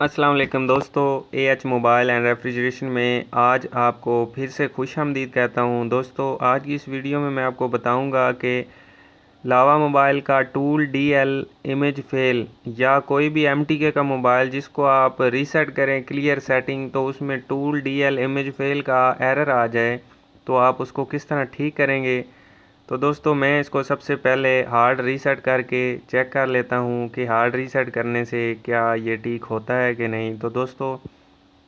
अस्सलाम वालेकुम दोस्तों, एएच मोबाइल एंड रेफ्रिजरेशन में आज आपको फिर से खुशामदीद कहता हूं। दोस्तों, आज की इस वीडियो में मैं आपको बताऊंगा कि लावा मोबाइल का टूल डीएल इमेज फेल या कोई भी एमटीके का मोबाइल जिसको आप रीसेट करें क्लियर सेटिंग तो उसमें टूल डीएल इमेज फेल का एरर आ जाए तो आप उसको किस तरह ठीक करेंगे। तो दोस्तों, मैं इसको सबसे पहले हार्ड रीसेट करके चेक कर लेता हूँ कि हार्ड रीसेट करने से क्या ये ठीक होता है कि नहीं। तो दोस्तों,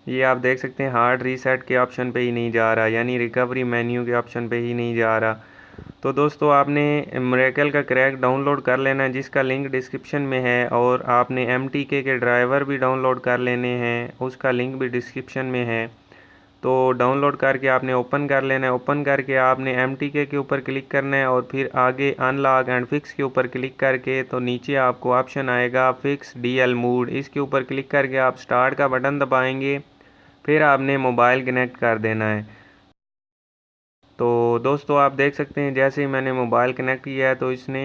ये आप देख सकते हैं हार्ड रीसेट के ऑप्शन पे ही नहीं जा रहा, यानी रिकवरी मेन्यू के ऑप्शन पे ही नहीं जा रहा। तो दोस्तों, आपने मिरेकल का क्रैक डाउनलोड कर लेना है जिसका लिंक डिस्क्रिप्शन में है, और आपने एमटीके के ड्राइवर भी डाउनलोड कर लेने हैं, उसका लिंक भी डिस्क्रिप्शन में है। तो डाउनलोड करके आपने ओपन कर लेना है। ओपन करके आपने एमटीके के ऊपर क्लिक करना है और फिर आगे अनलॉक एंड फिक्स के ऊपर क्लिक करके तो नीचे आपको ऑप्शन आएगा फिक्स डीएल मूड, इसके ऊपर क्लिक करके आप स्टार्ट का बटन दबाएंगे। फिर आपने मोबाइल कनेक्ट कर देना है। तो दोस्तों, आप देख सकते हैं जैसे ही मैंने मोबाइल कनेक्ट किया है तो इसने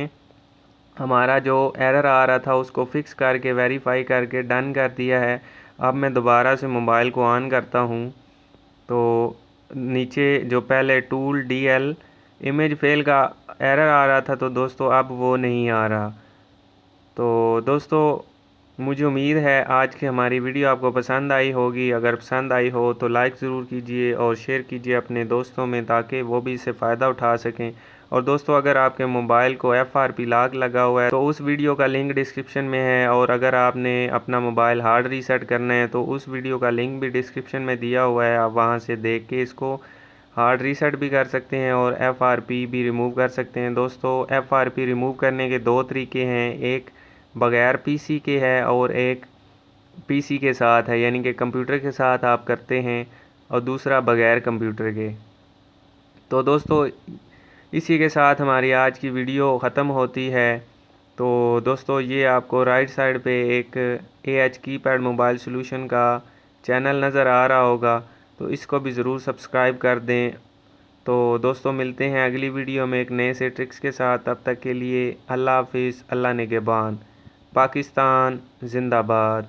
हमारा जो एरर आ रहा था उसको फिक्स करके वेरीफाई करके डन कर दिया है। अब मैं दोबारा से मोबाइल को ऑन करता हूँ तो नीचे जो पहले टूल डीएल इमेज फेल का एरर आ रहा था तो दोस्तों अब वो नहीं आ रहा। तो दोस्तों, मुझे उम्मीद है आज की हमारी वीडियो आपको पसंद आई होगी। अगर पसंद आई हो तो लाइक ज़रूर कीजिए और शेयर कीजिए अपने दोस्तों में ताकि वो भी इससे फ़ायदा उठा सकें। और दोस्तों, अगर आपके मोबाइल को एफआरपी लॉक लगा हुआ है तो उस वीडियो का लिंक डिस्क्रिप्शन में है, और अगर आपने अपना मोबाइल हार्ड रीसेट करना है तो उस वीडियो का लिंक भी डिस्क्रिप्शन में दिया हुआ है। आप वहां से देख के इसको हार्ड रीसेट भी कर सकते हैं और एफआरपी भी रिमूव कर सकते हैं। दोस्तों, एफआरपी रिमूव करने के दो तरीके हैं, एक बगैर पीसी के है और एक पीसी के साथ है, यानी कि कंप्यूटर के साथ आप करते हैं, और दूसरा बगैर कंप्यूटर के। तो दोस्तों, इसी के साथ हमारी आज की वीडियो ख़त्म होती है। तो दोस्तों, ये आपको राइट साइड पे एक एएच कीपैड मोबाइल सॉल्यूशन का चैनल नज़र आ रहा होगा, तो इसको भी ज़रूर सब्सक्राइब कर दें। तो दोस्तों, मिलते हैं अगली वीडियो में एक नए से ट्रिक्स के साथ। तब तक के लिए अल्लाह हाफिज़, अल्लाह निगहबान। पाकिस्तान जिंदाबाद।